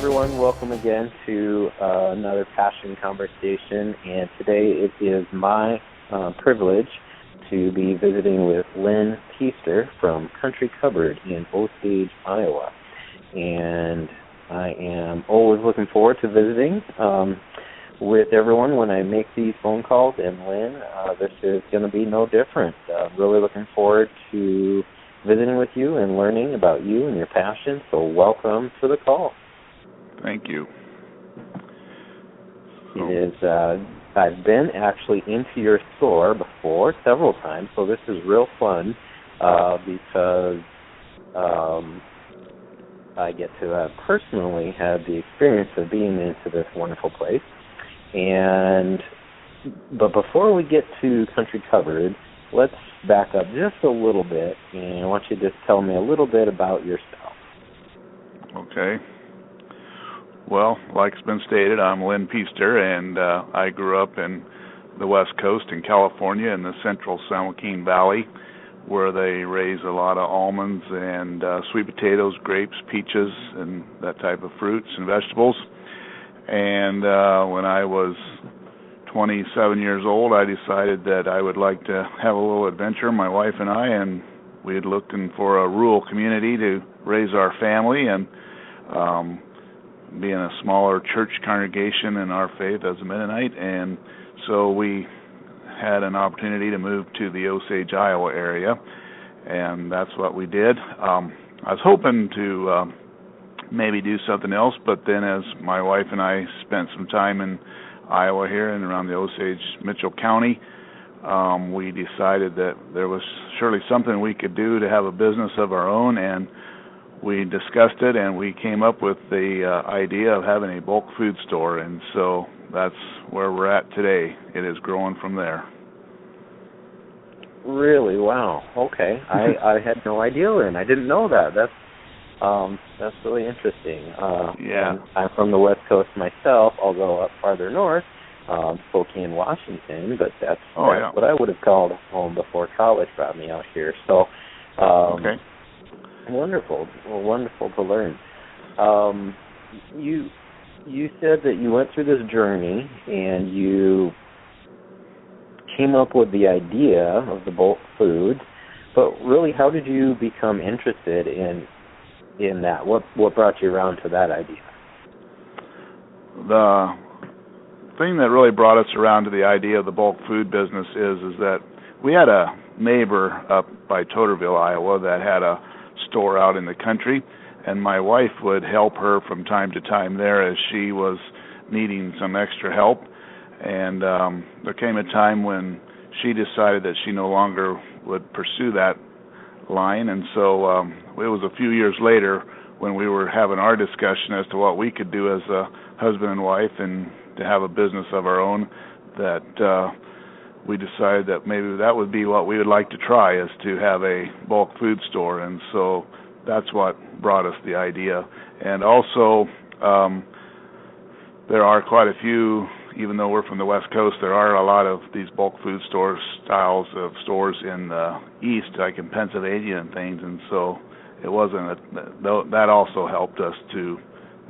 everyone. Welcome again to another passion conversation. And today it is my privilege to be visiting with Lynn Peaster from Kountry Kupboard in Osage, Iowa. And I am always looking forward to visiting with everyone when I make these phone calls. And Lynn, this is going to be no different. Really looking forward to visiting with you and learning about you and your passion. So welcome to the call. Thank you. It is. I've been actually into your store before several times, so this is real fun because I get to personally have the experience of being into this wonderful place. But before we get to Kountry Kupboard, let's back up just a little bit, and I want you to just tell me a little bit about yourself. Okay. Well, like it's been stated, I'm Lynn Peaster, and I grew up in the West Coast in California in the central San Joaquin Valley, where they raise a lot of almonds and sweet potatoes, grapes, peaches, and that type of fruits and vegetables. And when I was 27 years old, I decided that I would like to have a little adventure, my wife and I, and we had looking for a rural community to raise our family, and being a smaller church congregation in our faith as a Mennonite, and so we had an opportunity to move to the Osage, Iowa area, and that's what we did. I was hoping to maybe do something else, but then as my wife and I spent some time in Iowa here and around the Osage, Mitchell County, we decided that there was surely something we could do to have a business of our own, and we discussed it, and we came up with the idea of having a bulk food store, and so that's where we're at today. It is growing from there. Really? Wow. Okay. I had no idea, and I didn't know that. That's really interesting. Yeah. I'm from the West Coast myself, although up farther north, Spokane, Washington, but that's what I would have called home before college brought me out here. So, okay. Wonderful. Well, wonderful to learn. You said that you went through this journey and you came up with the idea of the bulk food, but really, how did you become interested in that? What brought you around to that idea? The thing that really brought us around to the idea of the bulk food business is that we had a neighbor up by Toterville, Iowa, that had a store out in the country, and my wife would help her from time to time there as she was needing some extra help. And there came a time when she decided that she no longer would pursue that line, and so it was a few years later when we were having our discussion as to what we could do as a husband and wife and to have a business of our own, that we decided that maybe that would be what we would like to try, is to have a bulk food store. And so that's what brought us the idea. And also there are quite a few, even though we're from the West Coast, there are a lot of these bulk food store styles of stores in the East, like in Pennsylvania and things, and so it wasn't that also helped us to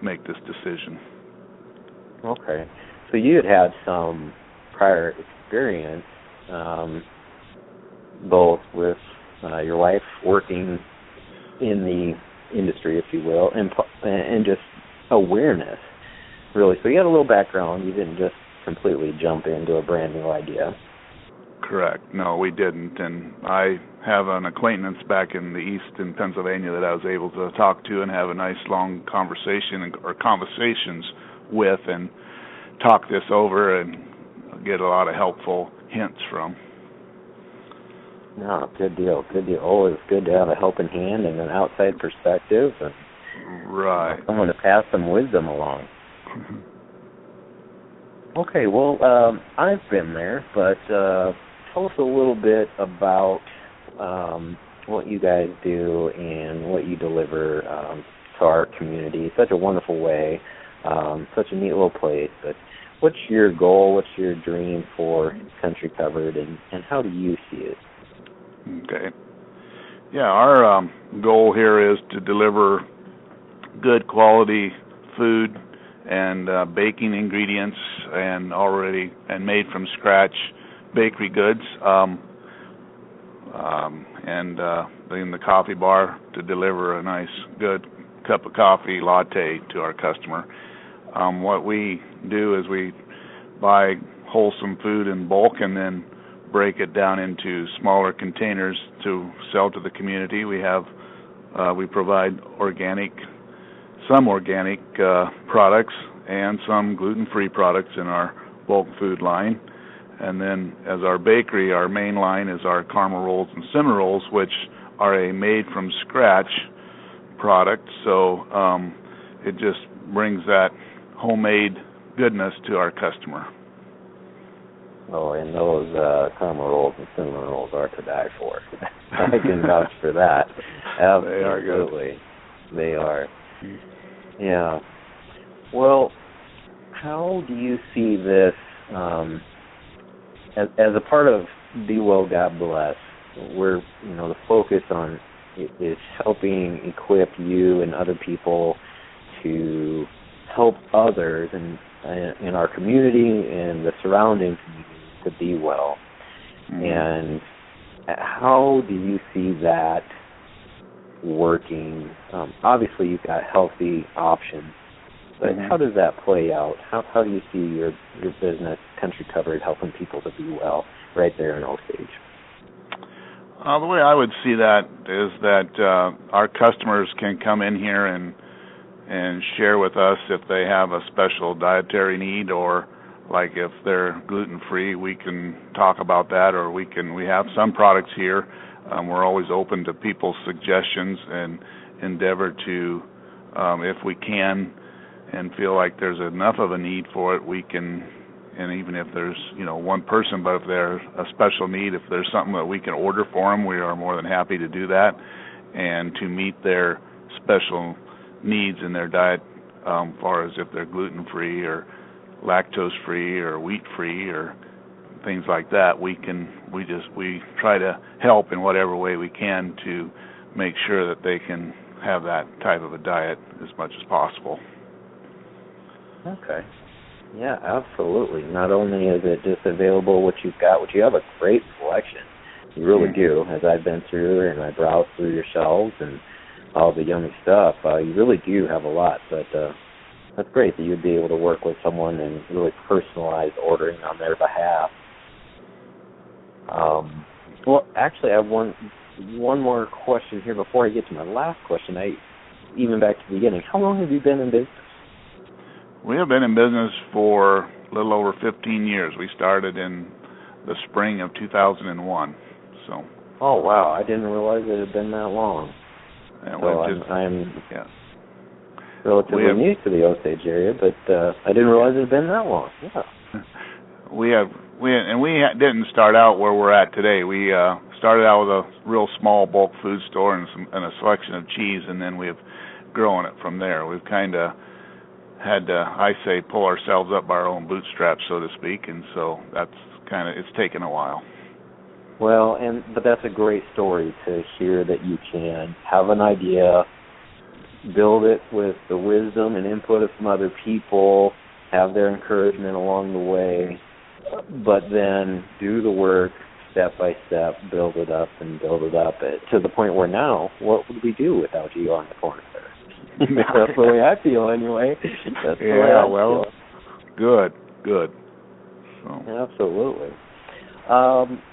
make this decision. Okay. So you had some prior experience, both with your wife working in the industry, if you will, and just awareness, really. So you had a little background. You didn't just completely jump into a brand new idea. Correct. No, we didn't. And I have an acquaintance back in the East in Pennsylvania that I was able to talk to and have a nice long conversation or conversations with and talk this over and get a lot of helpful hints from. No, good deal, good deal. Always good to have a helping hand and an outside perspective, and right, someone to pass some wisdom along. Okay, well, I've been there, but tell us a little bit about what you guys do and what you deliver to our community. Such a wonderful way, such a neat little place. But what's your goal? What's your dream for Kountry Kupboard, and how do you see it? Okay. Yeah, our goal here is to deliver good quality food and baking ingredients and made from scratch bakery goods, and in the coffee bar to deliver a nice, good cup of coffee latte to our customer. What we do is we buy wholesome food in bulk and then break it down into smaller containers to sell to the community. We provide some organic products and some gluten-free products in our bulk food line. And then as our bakery, our main line is our caramel rolls and cinnamon rolls, which are a made-from-scratch product. So it just brings that homemade goodness to our customer. Oh, and those caramel rolls and cinnamon rolls are to die for. I can vouch for that. Absolutely. They are good. They are. Yeah. Well, how do you see this as a part of Be Well, God Bless? Where the focus on is helping equip you and other people to help others in our community and the surrounding community to be well. Mm-hmm. And how do you see that working? Obviously, you've got healthy options, but mm-hmm. how does that play out? How do you see your business, Kountry Kupboard, helping people to be well right there in Osage? The way I would see that is that our customers can come in here and share with us if they have a special dietary need, or like if they're gluten-free, we can talk about that, or we have some products here. We're always open to people's suggestions and endeavor to, if we can and feel like there's enough of a need for it, we can, and even if there's, one person, but if there's a special need, if there's something that we can order for them, we are more than happy to do that and to meet their special needs in their diet, as far as if they're gluten-free or lactose-free or wheat-free or things like that. We try to help in whatever way we can to make sure that they can have that type of a diet as much as possible. Okay. Yeah, absolutely. Not only is it just available what you have a great selection. You really do. As I've been through and I browse through your shelves and all the yummy stuff, you really do have a lot. But that's great that you'd be able to work with someone and really personalize ordering on their behalf. Well, actually, I have one more question here before I get to my last question. Even back to the beginning, how long have you been in business? We have been in business for a little over 15 years. We started in the spring of 2001. So. Oh wow! I didn't realize it had been that long. Yeah, so I'm relatively new to the Osage area, but I didn't realize it had been that long. Yeah. We didn't start out where we're at today. We started out with a real small bulk food store and a selection of cheese, and then we've grown it from there. We've kind of had to, I say, pull ourselves up by our own bootstraps, so to speak, and so it's taken a while. Well, but that's a great story to hear, that you can have an idea, build it with the wisdom and input of some other people, have their encouragement along the way, but then do the work step by step, build it up to the point where now, what would we do without you on the corner there? That's the way I feel anyway. That's the way I feel. Good. So. Absolutely.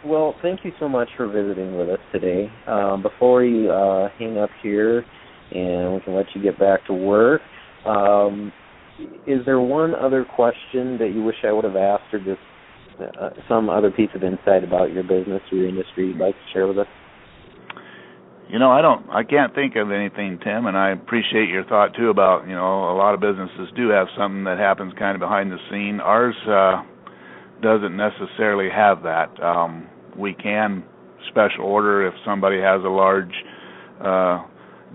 Well, thank you so much for visiting with us today. Before you hang up here and we can let you get back to work, is there one other question that you wish I would have asked, or just some other piece of insight about your business or your industry you'd like to share with us? I can't think of anything, Tim, and I appreciate your thought too about, a lot of businesses do have something that happens kind of behind the scene. Ours doesn't necessarily have that. We can special order if somebody has a large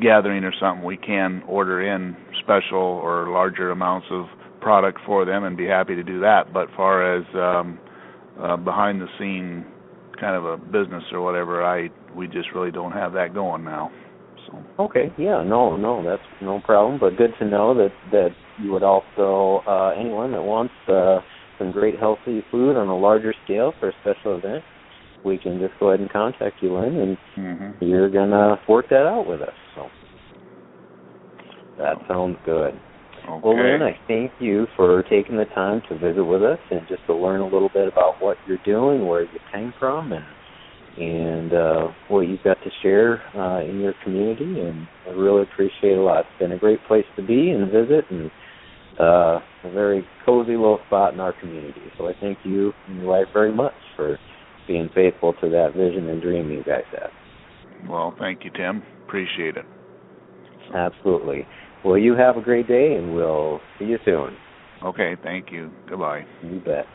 gathering or something. We can order in special or larger amounts of product for them and be happy to do that. But far as behind the scene kind of a business or whatever, we just really don't have that going now. So. Okay, yeah, no, that's no problem. But good to know that you would also anyone that wants some great healthy food on a larger scale for a special event, we can just go ahead and contact you, Lynn, and you're gonna work that out with us. So that sounds good. Okay. Well, Lynn, I thank you for taking the time to visit with us and just to learn a little bit about what you're doing, where you came from, and what you've got to share in your community, and I really appreciate it a lot. It's been a great place to be and visit, and a very cozy little spot in our community. So I thank you and your wife very much for being faithful to that vision and dream you guys have. Well, thank you, Tim. Appreciate it. Absolutely. Well, you have a great day, and we'll see you soon. Okay, thank you. Goodbye. You bet.